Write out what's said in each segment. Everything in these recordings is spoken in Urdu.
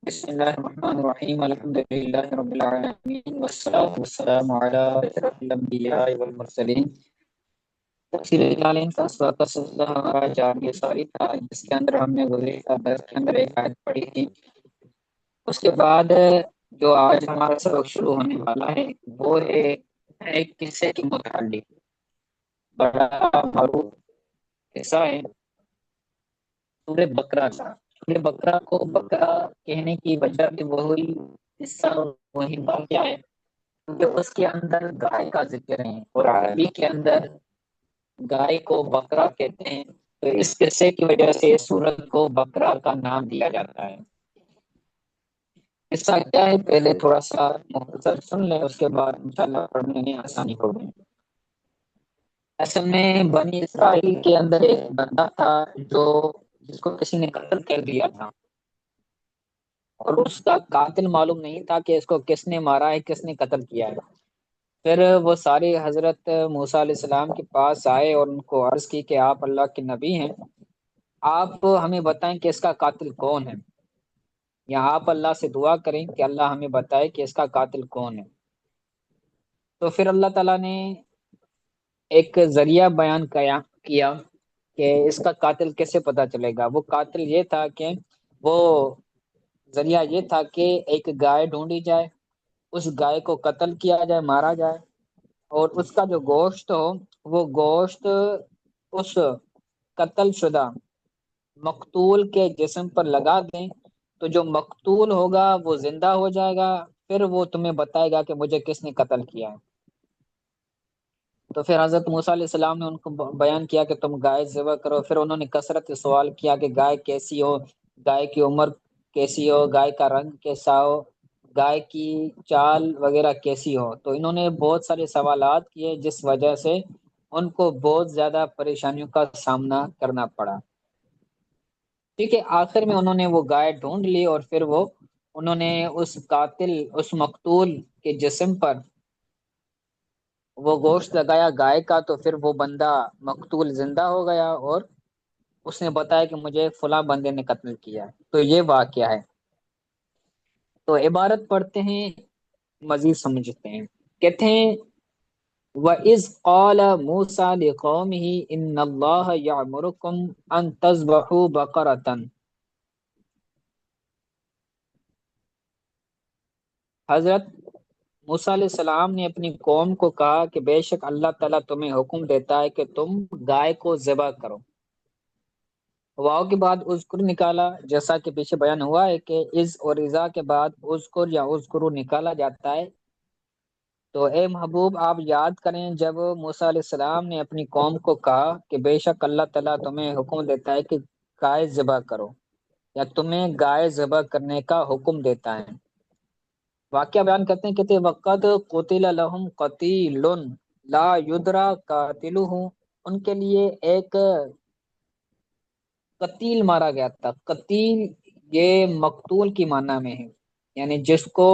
بسم الله الرحمن الرحيم الحمد لله رب العالمين والصلاة والسلام على أشرف الأنبياء والمرسلين تفسیر جلالین کا سورۃ السجدہ ہمارا 4 ساری تھا، جس کے اندر ہم نے گزشتہ درس کے اندر ایک آیت پڑھی تھی۔ اس کے بعد جو آج ہمارا سبق شروع ہونے والا ہے وہ ہے ایک قصے کے متعلق، بڑا معروف قصہ ہے سورہ بقرہ کا۔ سورہ بقرہ کو بقرہ کہنے کی وجہ بھی وہی قصہ، وہی واقعہ ہے، کیونکہ اس کے اندر گائے کا ذکر ہے اور عربی کے اندر گائے کو بقرہ کہتے ہیں، تو اس قصے کی وجہ سے سورت کو بقرہ کا نام دیا جاتا ہے۔ قصہ کیا ہے پہلے تھوڑا سا مختصر سن لیں، اس کے بعد انشاءاللہ پڑھنے میں آسانی ہوگی۔ اصل میں بنی اسرائیل کے اندر ایک بندہ تھا جس کو کسی نے قتل کر دیا تھا، اور اس کا قاتل معلوم نہیں تھا کہ اس کو کس نے مارا ہے، کس نے قتل کیا ہے۔ پھر وہ سارے حضرت موسیٰ علیہ السلام کے پاس آئے اور ان کو عرض کی کہ آپ اللہ کے نبی ہیں، آپ ہمیں بتائیں کہ اس کا قاتل کون ہے، یا آپ اللہ سے دعا کریں کہ اللہ ہمیں بتائے کہ اس کا قاتل کون ہے۔ تو پھر اللہ تعالیٰ نے ایک ذریعہ بیان کیا کہ اس کا قاتل کیسے پتا چلے گا۔ وہ قاتل یہ تھا کہ وہ ذریعہ یہ تھا کہ ایک گائے ڈھونڈی جائے، اس گائے کو قتل کیا جائے، مارا جائے، اور اس کا جو گوشت ہو وہ گوشت اس قتل شدہ مقتول کے جسم پر لگا دیں، تو جو مقتول ہوگا وہ زندہ ہو جائے گا، پھر وہ تمہیں بتائے گا کہ مجھے کس نے قتل کیا ہے۔ تو پھر حضرت موسیٰ علیہ السلام نے ان کو بیان کیا کہ تم گائے ذبح کرو۔ پھر انہوں نے کثرت سوال کیا کہ گائے کیسی ہو، گائے کی عمر کیسی ہو، گائے کا رنگ کیسا ہو، گائے کی چال وغیرہ کیسی ہو۔ تو انہوں نے بہت سارے سوالات کیے، جس وجہ سے ان کو بہت زیادہ پریشانیوں کا سامنا کرنا پڑا۔ ٹھیک ہے، آخر میں انہوں نے وہ گائے ڈھونڈ لی، اور پھر انہوں نے اس قاتل، اس مقتول کے جسم پر وہ گوشت لگایا گائے کا، تو پھر وہ بندہ مقتول زندہ ہو گیا، اور اس نے بتایا کہ مجھے فلاں بندے نے قتل کیا ہے۔ تو یہ واقعہ ہے۔ تو عبارت پڑھتے ہیں، مزید سمجھتے ہیں۔ کہتے ہیں وَإِذْ قَالَ مُوسَىٰ لِقَوْمِهِ إِنَّ اللَّهَ يَأْمُرُكُمْ أَن تَذْبَحُوا بَقَرَةً۔ حضرت موسیٰ علیہ السلام نے اپنی قوم کو کہا کہ بے شک اللہ تعالیٰ تمہیں حکم دیتا ہے کہ تم گائے کو ذبح کرو۔ واو کے بعد اذکر نکالا، جیسا کہ پیچھے بیان ہوا ہے کہ از اور اذا کے بعد اذکر یا اذکرو نکالا جاتا ہے۔ تو اے محبوب آپ یاد کریں جب موسیٰ علیہ السلام نے اپنی قوم کو کہا کہ بے شک اللہ تعالیٰ تمہیں حکم دیتا ہے کہ گائے ذبح کرو، یا تمہیں گائے ذبح کرنے کا حکم دیتا ہے۔ واقعہ بیان کرتے ہیں، کہتے ہیں وقت قتل لہم قتیل لا یدرا قاتلہ، ان کے لیے ایک قتیل مارا گیا تھا۔ قتیل یہ مقتول کی معنی میں ہے، یعنی جس کو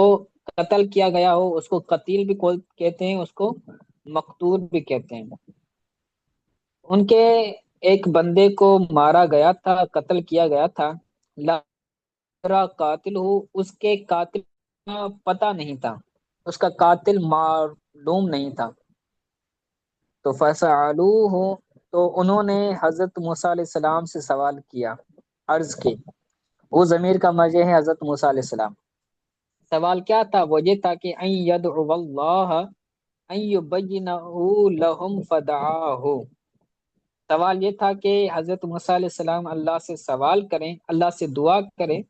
قتل کیا گیا ہو اس کو قتیل بھی کہتے ہیں، اس کو مقتول بھی کہتے ہیں۔ ان کے ایک بندے کو مارا گیا تھا، قتل کیا گیا تھا، لا قاتل ہو، اس کے قاتل کا پتہ نہیں تھا، اس کا قاتل معلوم نہیں تھا۔ تو فَسَأَلُوهُ، تو انہوں نے حضرت موسیٰ علیہ السلام سے سوال کیا، عرض کی۔ وہ ضمیر کا مرجع ہے حضرت موسیٰ علیہ السلام۔ سوال کیا تھا؟ وہ یہ تھا کہ ان يدعو اللہ ان يبینہ لہم فدعاہ۔ سوال یہ تھا کہ حضرت موسیٰ علیہ السلام اللہ سے سوال کریں، اللہ سے دعا کریں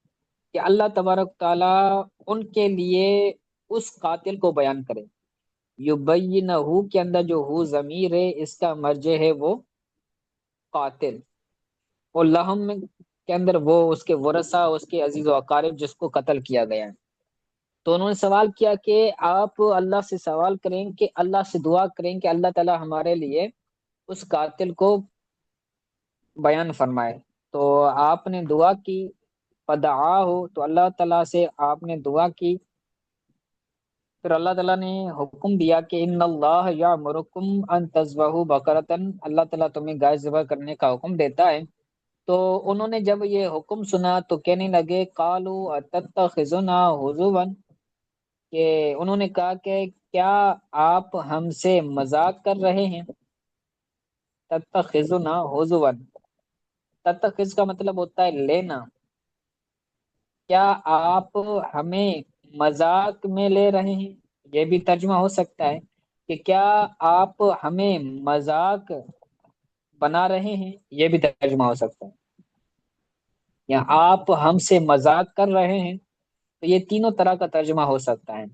کہ اللہ تبارک تعالیٰ ان کے لیے اس قاتل کو بیان کرے۔ یبینہ کے اندر جو ہو ضمیر ہے، اس کا مرجع ہے وہ قاتل، اور لہم کے اندر وہ اس کے ورثہ، اس کے عزیز و اقارب جس کو قتل کیا گیا ہے۔ تو انہوں نے سوال کیا کہ آپ اللہ سے سوال کریں، کہ اللہ سے دعا کریں کہ اللہ تعالیٰ ہمارے لیے اس قاتل کو بیان فرمائے۔ تو آپ نے دعا کی، فدعاہ، تو اللہ تعالیٰ سے آپ نے دعا کی۔ پھر اللہ تعالیٰ نے حکم دیا کہ ان اللہ یامرکم ان تذبحوا بقرۃ، اللہ تعالیٰ تمہیں گائے ذبح کرنے کا حکم دیتا ہے۔ تو انہوں نے جب یہ حکم سنا تو کہنے لگے قالوا اتتخذنا ہزوا، کہ انہوں نے کہا کہ کیا آپ ہم سے مذاق کر رہے ہیں؟ تتخذنا ہزوا، تتخذ کا مطلب ہوتا ہے لینا، کیا آپ ہمیں مذاق میں لے رہے ہیں؟ یہ بھی ترجمہ ہو سکتا ہے کہ کیا آپ ہمیں مذاق بنا رہے ہیں، یہ بھی ترجمہ ہو سکتا ہے، یا آپ ہم سے مذاق کر رہے ہیں، تو یہ تینوں طرح کا ترجمہ ہو سکتا ہے۔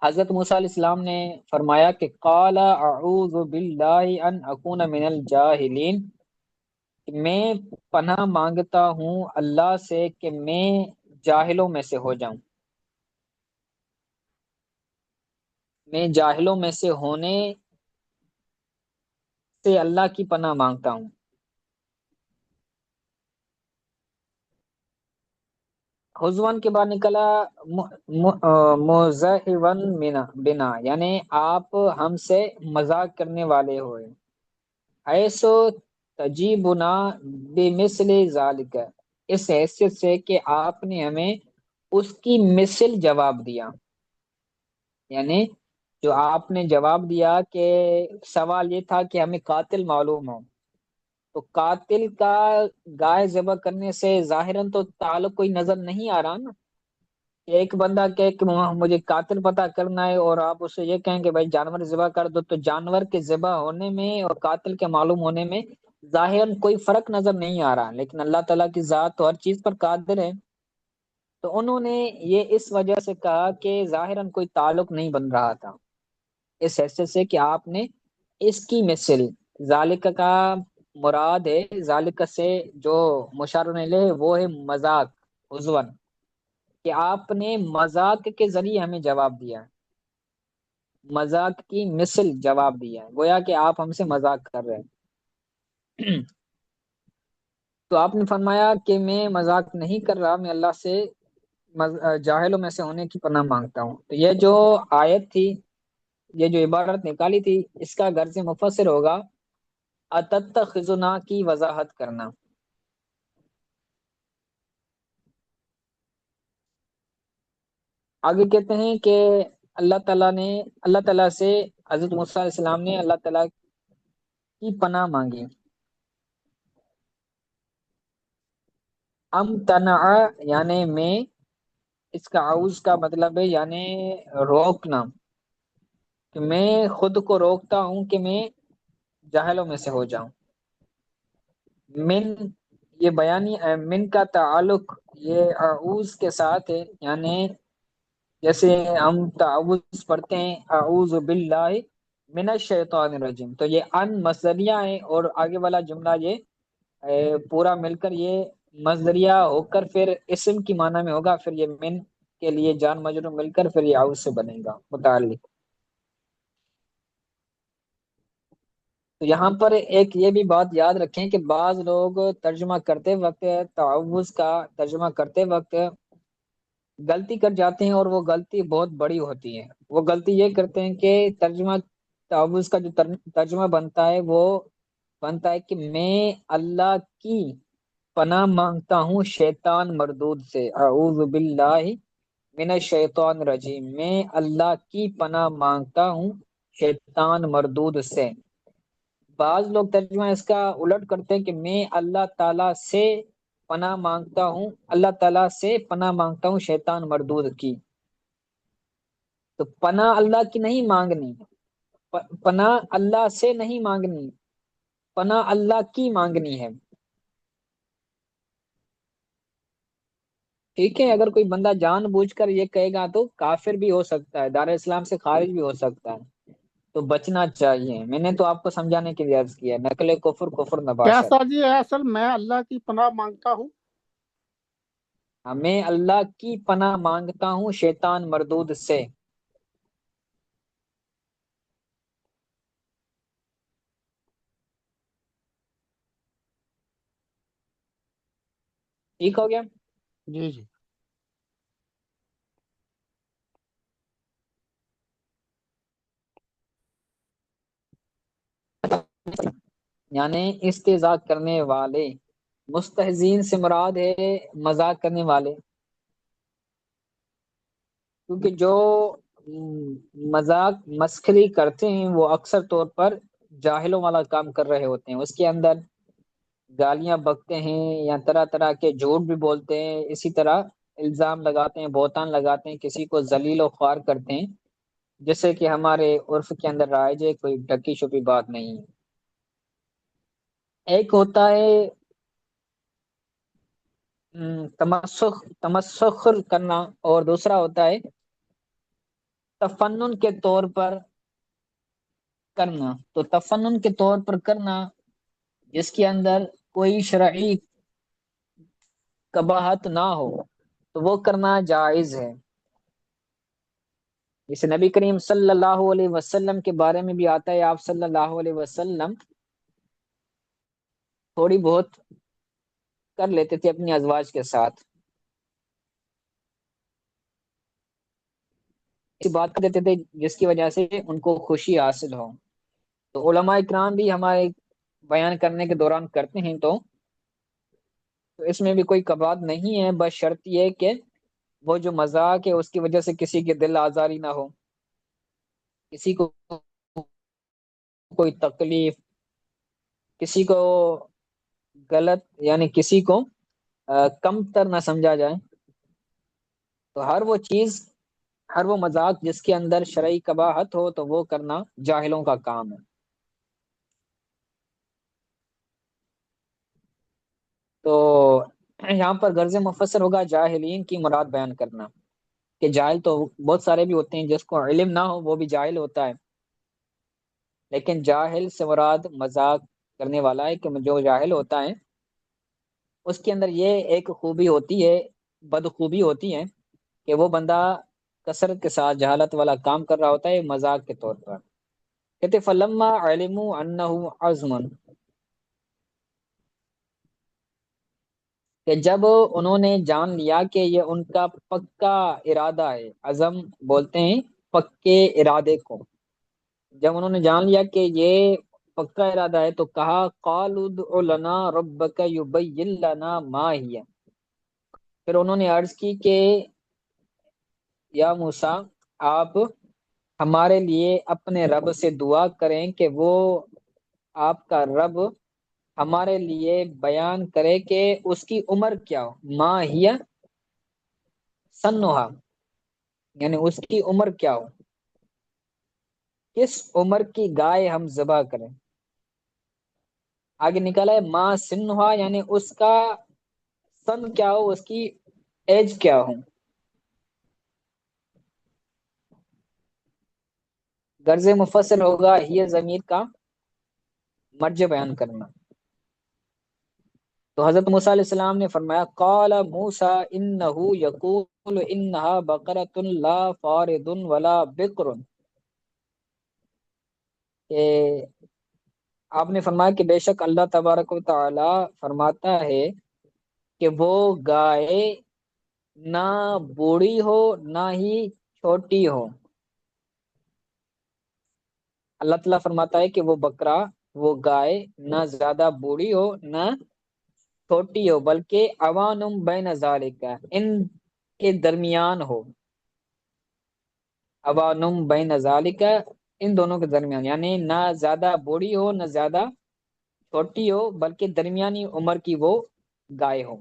حضرت موسیٰ علیہ السلام نے فرمایا کہ قال اعوذ باللہ ان اکون من الجاہلین، کہ میں پناہ مانگتا ہوں اللہ سے کہ میں جاہلوں میں سے ہو جاؤں، میں جاہلوں میں سے ہونے سے اللہ کی پناہ مانگتا ہوں۔ حضون کے بعد نکلا مزاحون بنا، یعنی آپ ہم سے مذاق کرنے والے ہوئے، ایسو تجیبنا بمثل ذالک، اس حیثیت سے کہ آپ نے ہمیں اس کی مثل جواب دیا، یعنی جو آپ نے جواب دیا کہ سوال یہ تھا کہ ہمیں قاتل معلوم ہو، تو قاتل کا گائے ذبح کرنے سے ظاہراً تو تعلق کوئی نظر نہیں آ رہا نا، ایک بندہ کہ مجھے قاتل پتہ کرنا ہے اور آپ اسے یہ کہیں کہ بھائی جانور ذبح کر دو، تو جانور کے ذبح ہونے میں اور قاتل کے معلوم ہونے میں ظاہراً کوئی فرق نظر نہیں آ رہا، لیکن اللہ تعالیٰ کی ذات تو ہر چیز پر قادر ہے، تو انہوں نے یہ اس وجہ سے کہا کہ ظاہراً کوئی تعلق نہیں بن رہا تھا، اس حیثیت سے کہ آپ نے اس کی مثل، ذالک کا مراد ہے، ذالک سے جو مشار الیہ وہ ہے مذاق، عضون، کہ آپ نے مذاق کے ذریعے ہمیں جواب دیا، مذاق کی مثل جواب دیا ہے، گویا کہ آپ ہم سے مذاق کر رہے ہیں۔ تو آپ نے فرمایا کہ میں مذاق نہیں کر رہا، میں اللہ سے جاہلوں میں سے ہونے کی پناہ مانگتا ہوں۔ تو یہ جو آیت تھی، یہ جو عبارت نکالی تھی، اس کا غرض مفسر ہوگا اتتخذنا کی وضاحت کرنا۔ آگے کہتے ہیں کہ اللہ تعالیٰ سے حضرت موسیٰ علیہ السلام نے اللہ تعالیٰ کی پناہ مانگی۔ تنع، یعنی میں، اس کا عوض کا مطلب ہے یعنی روکنا، کہ میں خود کو روکتا ہوں کہ میں جاہلوں میں سے ہو جاؤں۔ من، یہ بیانی من کا تعلق یہ اعوذ کے ساتھ ہے، یعنی جیسے ہم تعوذ پڑھتے ہیں اعوذ باللہ من الشیطان الرجیم، تو یہ ان مصدریہ ہے، اور آگے والا جملہ یہ پورا مل کر یہ مصدریہ ہو کر پھر اسم کی معنی میں ہوگا، پھر یہ من کے لیے جان مجرور مل کر پھر یہ اعوذ سے بنے گا متعلق۔ تو یہاں پر ایک یہ بھی بات یاد رکھیں کہ بعض لوگ ترجمہ کرتے وقت، تعوذ کا ترجمہ کرتے وقت غلطی کر جاتے ہیں، اور وہ غلطی بہت بڑی ہوتی ہے۔ وہ غلطی یہ کرتے ہیں کہ ترجمہ تعوذ کا جو ترجمہ بنتا ہے وہ بنتا ہے کہ میں اللہ کی پناہ مانگتا ہوں شیطان مردود سے، اعوذ باللہ من الشیطان الرجیم، میں اللہ کی پناہ مانگتا ہوں شیطان مردود سے۔ بعض لوگ ترجمہ اس کا الٹ کرتے ہیں کہ میں اللہ تعالی سے پناہ مانگتا ہوں، اللہ تعالی سے پناہ مانگتا ہوں شیطان مردود کی۔ تو پناہ اللہ کی نہیں مانگنی، پناہ اللہ سے نہیں مانگنی، پناہ اللہ کی مانگنی ہے، ٹھیک ہے؟ اگر کوئی بندہ جان بوجھ کر یہ کہے گا تو کافر بھی ہو سکتا ہے، دار اسلام سے خارج بھی ہو سکتا ہے، تو بچنا چاہیے۔ میں نے تو آپ کو سمجھانے کے لیے عرض کیا، نقل کفر کفر کیا نباشر۔ سر جی ہے اصل میں اللہ کی پناہ مانگتا ہوں؟ میں اللہ کی پناہ مانگتا ہوں شیطان مردود سے۔ ٹھیک ہو گیا؟ جی جی۔ یعنی استہزاء کرنے والے، مستہزین سے مراد ہے مذاق کرنے والے، کیونکہ جو مذاق مسخری کرتے ہیں وہ اکثر طور پر جاہلوں والا کام کر رہے ہوتے ہیں، اس کے اندر گالیاں بکتے ہیں یا طرح طرح کے جھوٹ بھی بولتے ہیں، اسی طرح الزام لگاتے ہیں، بہتان لگاتے ہیں، کسی کو ذلیل و خوار کرتے ہیں، جیسے کہ ہمارے عرف کے اندر رائج ہے، کوئی ڈکی چھپی بات نہیں ہے۔ ایک ہوتا ہے تمسخر کرنا، اور دوسرا ہوتا ہے تفنن کے طور پر کرنا۔ تو تفنن کے طور پر کرنا جس کے اندر کوئی شرعی قباحت نہ ہو تو وہ کرنا جائز ہے۔ جیسے نبی کریم صلی اللہ علیہ وسلم کے بارے میں بھی آتا ہے، آپ صلی اللہ علیہ وسلم تھوڑی بہت کر لیتے تھے اپنی ازواج کے ساتھ، ایسی بات کر دیتے تھے جس کی وجہ سے ان کو خوشی حاصل ہو۔ تو علماء اکرام بھی ہمارے بیان کرنے کے دوران کرتے ہیں، تو اس میں بھی کوئی کباط نہیں ہے، بس شرط یہ ہے کہ وہ جو مذاق ہے اس کی وجہ سے کسی کے دل آزاری نہ ہو، کسی کو کوئی تکلیف، کسی کو غلط یعنی کسی کو کم تر نہ سمجھا جائے۔ تو ہر وہ مذاق جس کے اندر شرعی قباحت ہو تو وہ کرنا جاہلوں کا کام ہے۔ تو یہاں پر غرض مفسر ہوگا جاہلین کی مراد بیان کرنا، کہ جاہل تو بہت سارے بھی ہوتے ہیں، جس کو علم نہ ہو وہ بھی جاہل ہوتا ہے، لیکن جاہل سے مراد مذاق کرنے والا ہے، کہ جو جاہل ہوتا ہے اس کے اندر یہ ایک خوبی ہوتی ہے، بدخوبی ہوتی ہے، کہ وہ بندہ کثرت کے ساتھ جہالت والا کام کر رہا ہوتا ہے مذاق کے طور پر۔ کہتے فلما علموا انه عزم، کہ جب انہوں نے جان لیا کہ یہ ان کا پکا ارادہ ہے، عزم بولتے ہیں پکے ارادے کو، جب انہوں نے جان لیا کہ یہ پکا ارادہ ہے تو کہا قالوا ادع لنا ربک یبین لنا ما ہی، پھر انہوں نے عرض کی کہ یا موسیٰ آپ ہمارے لیے اپنے رب سے دعا کریں کہ وہ آپ کا رب ہمارے لیے بیان کرے کہ اس کی عمر کیا ہو، ما ہی سنھا، یعنی اس کی عمر کیا ہو، کس عمر کی گائے ہم ذبح کریں۔ آگے نکالا ہے ما سنھا، یعنی اس کا سن کیا ہو، اس کی ایج کیا ہو۔ غرض مفصل ہوگا یہ ضمیر کا مرجع بیان کرنا۔ تو حضرت موسیٰ علیہ السلام نے فرمایا قال موسیٰ انہ یقول انہا بقرۃ لا فارض ولا بکر، کہ آپ نے فرمایا کہ بے شک اللہ تبارک و تعالی فرماتا ہے کہ وہ گائے نہ بوڑھی ہو نہ ہی چھوٹی ہو۔ اللہ تعالیٰ فرماتا ہے کہ وہ بکرا، وہ گائے نہ زیادہ بوڑھی ہو نہ چھوٹی ہو، بلکہ اوانم بین ذالک، ان کے درمیان ہو، اوانم بین ذالک، ان دونوں کے درمیان، یعنی نہ زیادہ بوڑھی ہو نہ زیادہ چھوٹی ہو، بلکہ درمیانی عمر کی وہ گائے ہو۔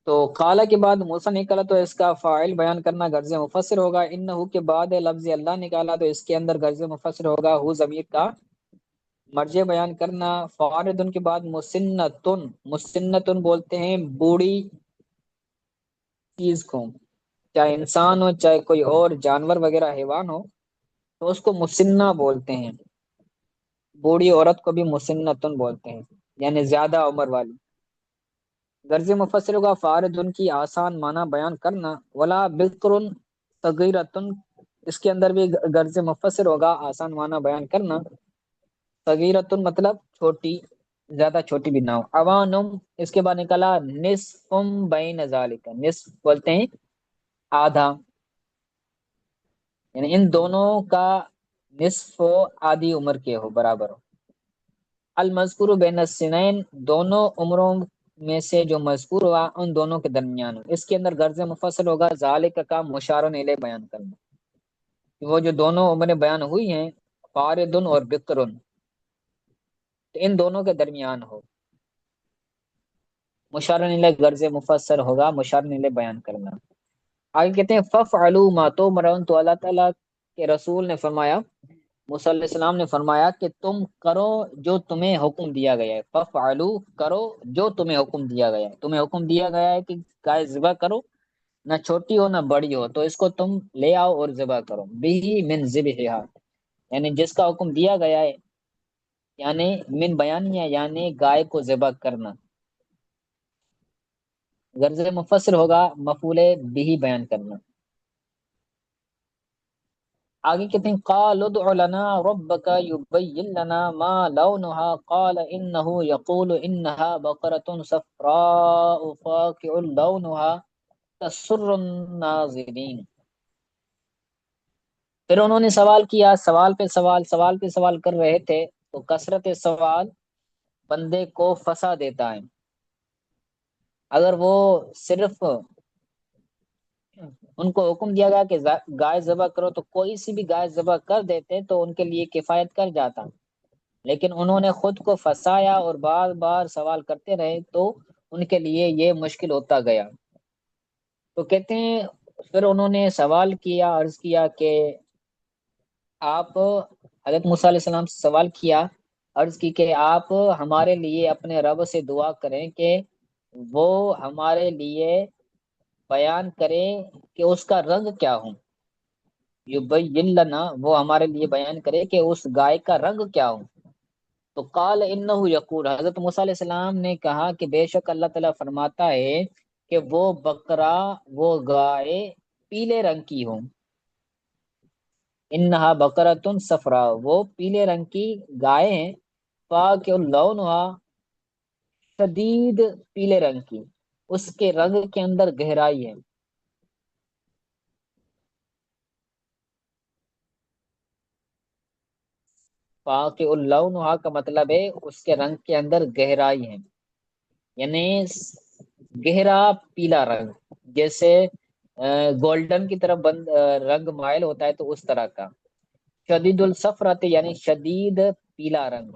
تو قالا کے بعد موسیٰ نکالا تو اس کا فاعل بیان کرنا غرض مفسر ہوگا، انہو کے بعد لفظ اللہ نکالا تو اس کے اندر غرض مفسر ہوگا ہو ضمیر کا مرجع بیان کرنا۔ فاردن کے بعد مسنتن، مسنتن بولتے ہیں بوڑھی چیز کو، چاہے انسان ہو چاہے کوئی اور جانور وغیرہ حیوان ہو تو اس کو مسنہ بولتے ہیں، بوڑھی عورت کو بھی مسنتن بولتے ہیں، یعنی زیادہ عمر والی۔ غرض مفسر کا فارد ان کی آسان معنی بیان کرنا، ولا بکر صغیرتن، اس کے اندر بھی غرض مفسر ہوگا آسان معنی بیان کرنا، صغیرتن مطلب چھوٹی، زیادہ چھوٹی بھی نہ ہو۔ اوانم اس کے بعد نکلا نصفم بین ذالک، نصف بولتے ہیں آدھا، یعنی ان دونوں کا نصف آدھی عمر کے ہو، برابر ہو۔ المذکور بین السنین، دونوں عمروں میں سے جو مذکور ہوا ان دونوں کے درمیان ہو۔ اس کے اندر غرض مفصل ہوگا ذالک کا کام مشارن الیہ بیان کرنا، کہ وہ جو دونوں عمریں بیان ہوئی ہیں، فاردن اور بکرن، تو ان دونوں کے درمیان ہو۔ مشارن الیہ غرض مفسر ہوگا مشارن الیہ بیان کرنا۔ آگے کہتے ہیں فَفْعَلُوا مَا تُؤْمَرُونَ، تو اللہ تعالیٰ کے رسول نے فرمایا، موسیٰ علیہ السلام نے فرمایا کہ تم کرو جو تمہیں حکم دیا گیا ہے۔ فَفْعَلُوا، کرو جو تمہیں حکم دیا گیا ہے۔ تمہیں حکم دیا گیا ہے کہ گائے ذبح کرو، نہ چھوٹی ہو نہ بڑی ہو، تو اس کو تم لے آؤ اور ذبح کرو۔ بِهِ مِن ذِبْحِهَا، یعنی جس کا حکم دیا گیا ہے، یعنی من بیانیہ، یعنی گائے کو ذبح کرنا۔ غرض مفسر ہوگا مفعول بھی بیان کرنا۔ آگے کہتے ہیں قال ادع لنا ربك يبين لنا ما لونها قال انه يقول انها بقرة صفراء فاقع لونها تسر الناظرین۔ پھر انہوں نے سوال کیا، سوال پہ سوال، سوال پہ سوال کر رہے تھے، تو کثرت سوال بندے کو پھنسا دیتا ہے۔ اگر وہ صرف ان کو حکم دیا گیا کہ گائے ذبح کرو تو کوئی سی بھی گائے ذبح کر دیتے تو ان کے لیے کفایت کر جاتا، لیکن انہوں نے خود کو پھنسایا اور بار بار سوال کرتے رہے تو ان کے لیے یہ مشکل ہوتا گیا۔ تو کہتے ہیں پھر انہوں نے سوال کیا، عرض کیا کہ آپ، حضرت موسیٰ علیہ السلام سے سوال کیا، عرض کی کہ آپ ہمارے لیے اپنے رب سے دعا کریں کہ وہ ہمارے لیے بیان کرے کہ اس کا رنگ کیا ہو۔ یبین لنا، وہ ہمارے لیے بیان کرے کہ اس گائے کا رنگ کیا ہو۔ تو قال انہ یقول، حضرت موسیٰ علیہ السلام نے کہا کہ بے شک اللہ تعالیٰ فرماتا ہے کہ وہ بکرا، وہ گائے پیلے رنگ کی ہو۔ انہا بقرۃ صفراء، وہ پیلے رنگ کی گائے ہیں، فاقع لونہا، شدید پیلے رنگ کی، اس کے رنگ کے اندر گہرائی ہے۔ فاقع لونہا کا مطلب ہے اس کے رنگ کے اندر گہرائی ہے، یعنی گہرا پیلا رنگ، جیسے گولڈن کی طرف رنگ مائل ہوتا ہے تو اس طرح کا۔ شدید الصفرت، یعنی شدید پیلا رنگ۔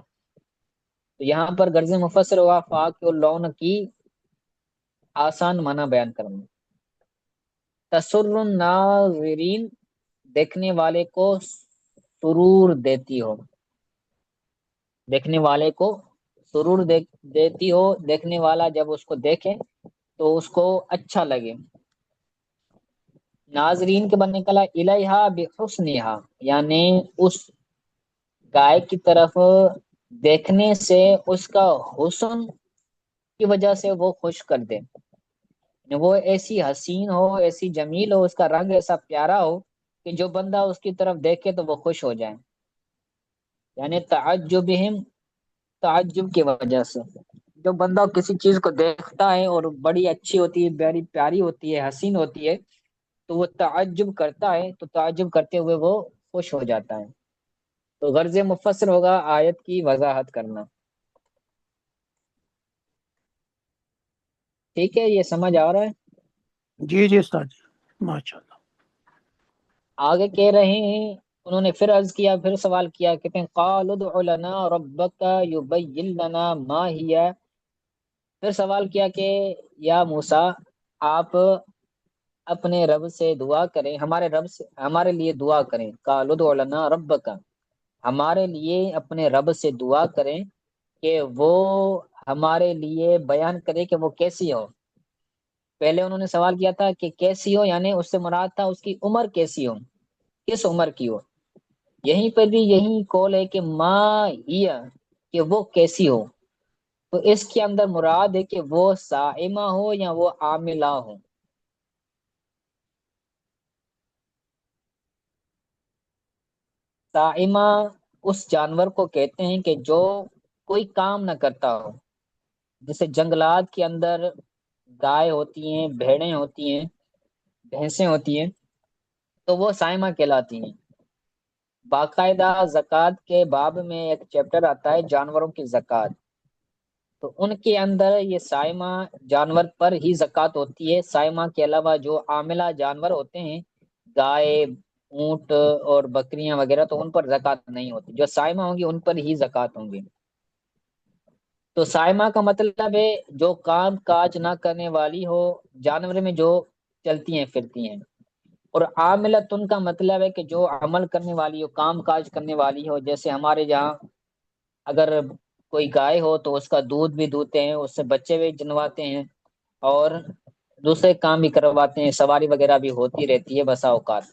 تو یہاں پر غرض مفسر ہوا فاقع اللون کی آسان معنی بیان کرنا۔ تسر الناظرین، دیکھنے والے کو سرور دیتی ہو، دیکھنے والے کو سرور دیتی ہو، دیکھنے والا جب اس کو دیکھے تو اس کو اچھا لگے۔ ناظرین کے بننے کلا الیہا بحسنہا، یعنی اس گائے کی طرف دیکھنے سے اس کا حسن کی وجہ سے وہ خوش کر دے، یعنی وہ ایسی حسین ہو، ایسی جمیل ہو، اس کا رنگ ایسا پیارا ہو کہ جو بندہ اس کی طرف دیکھے تو وہ خوش ہو جائے، یعنی تعجبہم، تعجب کی وجہ سے۔ جو بندہ کسی چیز کو دیکھتا ہے اور بڑی اچھی ہوتی ہے، بڑی پیاری ہوتی ہے، حسین ہوتی ہے، تو وہ تعجب کرتا ہے، تو تعجب کرتے ہوئے وہ خوش ہو جاتا ہے۔ تو غرض مفسر ہوگا آیت کی وضاحت کرنا۔ ٹھیک ہے، یہ سمجھ آ رہا ہے؟ جی جی استاد جی، ماشاء اللہ۔ آگے کہہ رہے ہیں، انہوں نے پھر عرض کیا، پھر سوال کیا، کہتے ہیں قال ادع لنا ربک یبین لنا ما ہی، پھر سوال کیا کہ یا موسیٰ، آپ اپنے رب سے دعا کریں، ہمارے رب سے ہمارے لیے دعا کریں۔ قال ادع لنا ربک، ہمارے لیے اپنے رب سے دعا کریں کہ وہ ہمارے لیے بیان کرے کہ وہ کیسی ہو۔ پہلے انہوں نے سوال کیا تھا کہ کیسی ہو، یعنی اس سے مراد تھا اس کی عمر کیسی ہو، کس عمر کی ہو۔ یہیں پر بھی یہی قول ہے کہ ما ہی، کہ وہ کیسی ہو، تو اس کے اندر مراد ہے کہ وہ صائمہ ہو یا وہ عاملہ ہو۔ صائمہ اس جانور کو کہتے ہیں کہ جو کوئی کام نہ کرتا ہو، جیسے جنگلات کے اندر گائے ہوتی ہیں، بھیڑیں ہوتی ہیں، بھینسیں ہوتی ہیں، تو وہ صائمہ کہلاتی ہیں۔ باقاعدہ زکوٰۃ کے باب میں ایک چیپٹر آتا ہے جانوروں کی زکوٰۃ، تو ان کے اندر یہ سائمہ جانور پر ہی زکوٰۃ ہوتی ہے۔ سائمہ کے علاوہ جو عاملہ جانور ہوتے ہیں، گائے، اونٹ اور بکریاں وغیرہ، تو ان پر زکوٰۃ نہیں ہوتی۔ جو سائمہ ہوں گی ان پر ہی زکوٰۃ ہوں گی۔ تو سائمہ کا مطلب ہے جو کام کاج نہ کرنے والی ہو، جانور میں جو چلتی ہیں پھرتی ہیں۔ اور عاملتن کا مطلب ہے کہ جو عمل کرنے والی ہو، کام کاج کرنے والی ہو، جیسے ہمارے یہاں اگر کوئی گائے ہو تو اس کا دودھ بھی دوہتے ہیں، اس سے بچے بھی جنواتے ہیں، اور دوسرے کام بھی کرواتے ہیں، سواری وغیرہ بھی ہوتی رہتی ہے بسا اوقات۔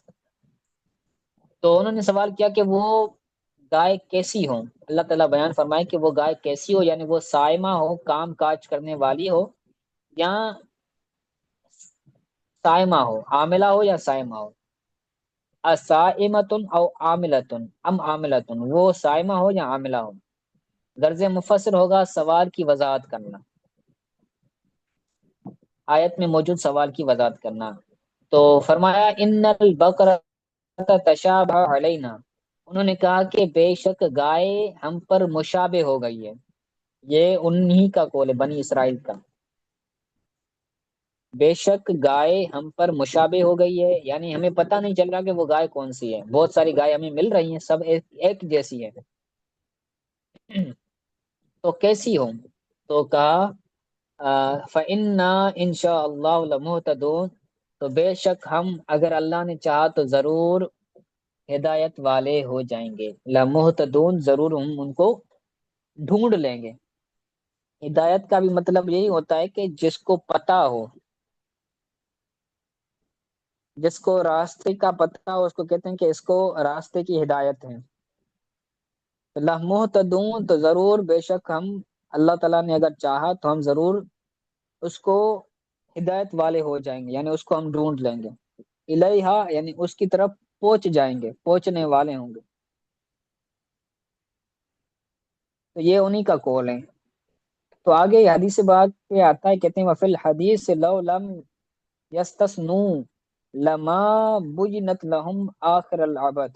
تو انہوں نے سوال کیا کہ وہ گائے کیسی ہو؟ اللہ تعالیٰ بیان فرمائے کہ وہ گائے کیسی ہو، یعنی وہ سائمہ ہو، کام کاج کرنے والی ہو، یا سائمہ ہو، عاملہ ہو یا سائمہ ہو۔ اسائمتن او عاملتن ام عاملتن، وہ سائمہ ہو یا عاملہ ہو۔ غرض مفسر ہوگا سوال کی وضاحت کرنا، آیت میں موجود سوال کی وضاحت کرنا۔ تو فرمایا ان البقرہ تشابہ علینا، انہوں نے کہا کہ بے شک گائے ہم پر مشابہ ہو گئی ہے۔ یہ انہی کا قول ہے، بنی اسرائیل کا۔ بے شک گائے ہم پر مشابہ ہو گئی ہے، یعنی ہمیں پتہ نہیں چل رہا کہ وہ گائے کون سی ہے۔ بہت ساری گائے ہمیں مل رہی ہیں، سب ایک جیسی ہے، تو کیسی ہوں؟ تو کہا فَإِنَّا إِن شَاءَ اللَّهُ لَمُهْتَدُونَ، تو بے شک ہم اگر اللہ نے چاہا تو ضرور ہدایت والے ہو جائیں گے۔ لَمُهْتَدُونَ، ضرور ہم ان کو ڈھونڈ لیں گے۔ ہدایت کا بھی مطلب یہی ہوتا ہے کہ جس کو پتہ ہو، جس کو راستے کا پتہ ہو، اس کو کہتے ہیں کہ اس کو راستے کی ہدایت ہے۔ لَمُهْتَدُونَ، تو ضرور بے شک ہم، اللہ تعالیٰ نے اگر چاہا تو ہم ضرور اس کو ہدایت والے ہو جائیں گے، یعنی اس کو ہم ڈھونڈ لیں گے۔ الیہا، یعنی اس کی طرف پہنچ جائیں گے، پہنچنے والے ہوں گے۔ تو یہ انہی کا قول ہے۔ تو آگے حدیث بات پہ آتا ہے، کہتے ہیں وفی الحدیث لو لم یستثنوا لما بینت لهم آخر العبد،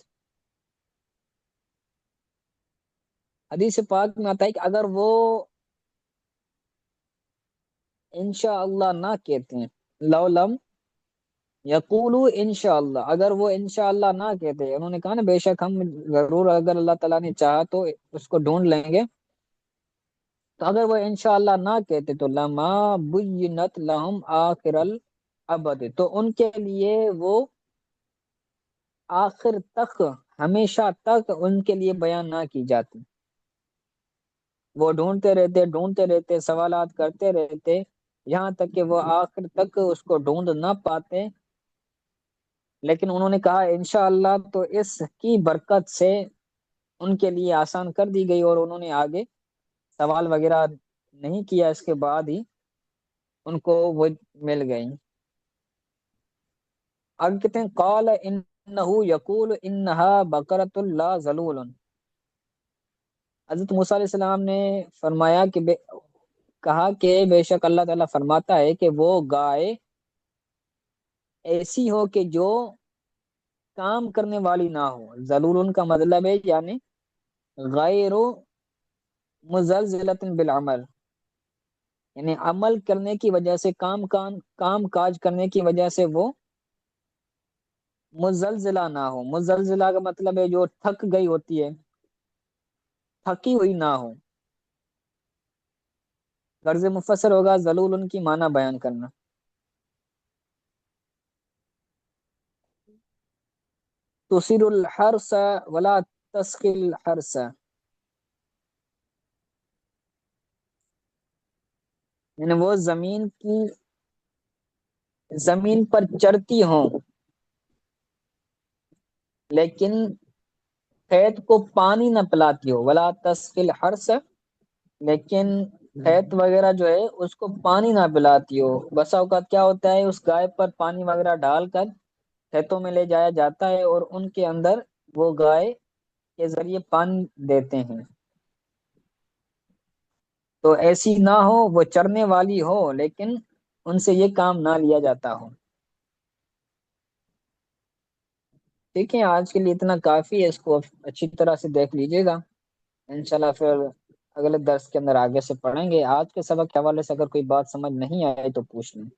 حدیث پاک میں آتا ہے کہ اگر وہ انشاءاللہ نہ کہتے ہیں، لو لم یقولو انشاءاللہ، اگر وہ انشاءاللہ نہ کہتے، انہوں نے کہا نا بے شک ہم ضرور اگر اللہ تعالیٰ نے چاہا تو اس کو ڈھونڈ لیں گے، تو اگر وہ انشاءاللہ نہ کہتے تو لما بینت لہم آخر الابد، تو ان کے لیے وہ آخر تک، ہمیشہ تک ان کے لیے بیان نہ کی جاتی۔ وہ ڈھونڈتے رہتے، سوالات کرتے رہتے، یہاں تک کہ وہ آخر تک اس کو ڈھونڈ نہ پاتے، لیکن انہوں نے کہا انشاءاللہ، تو اس کی برکت سے ان کے لیے آسان کر دی گئی، اور انہوں نے آگے سوال وغیرہ نہیں کیا، اس کے بعد ہی ان کو وہ مل گئی۔ آگے کہتے ہیں قال انہ یقول انہا بقرۃ لا ذلول، حضرت موسیٰ علیہ السلام نے فرمایا کہ کہا کہ بے شک اللہ تعالیٰ فرماتا ہے کہ وہ گائے ایسی ہو کہ جو کام کرنے والی نہ ہو۔ ذلول کا مطلب ہے یعنی غیر مزلزلۃ بالعمل، یعنی عمل کرنے کی وجہ سے، کام کاج کرنے کی وجہ سے وہ مزلزلہ نہ ہو۔ مزلزلہ کا مطلب ہے جو تھک گئی ہوتی ہے، تھکی ہوئی نہ ہو۔ غرض مفسر ہوگا ذلول کی معنی بیان کرنا۔ تصیر الحرث ولا تسقي الحرث، یعنی وہ زمین پر چرتی ہوں، لیکن کھیت کو پانی نہ پلاتی ہو۔ ولا تسقي الحرث، لیکن کھیت وغیرہ جو ہے اس کو پانی نہ پلاتی ہو۔ بسا اوقات کیا ہوتا ہے، اس گائے پر پانی وغیرہ ڈال کر کھیتوں میں لے جایا جاتا ہے، اور ان کے اندر وہ گائے کے ذریعے پانی دیتے ہیں، تو ایسی نہ ہو، وہ چرنے والی ہو لیکن ان سے یہ کام نہ لیا جاتا ہو۔ ٹھیک ہے، آج کے لیے اتنا کافی ہے، اس کو اچھی طرح سے دیکھ لیجیے گا، انشاءاللہ پھر اگلے درس کے اندر آگے سے پڑھیں گے۔ آج کے سبق کے حوالے سے اگر کوئی بات سمجھ نہیں آئی تو پوچھ لیں۔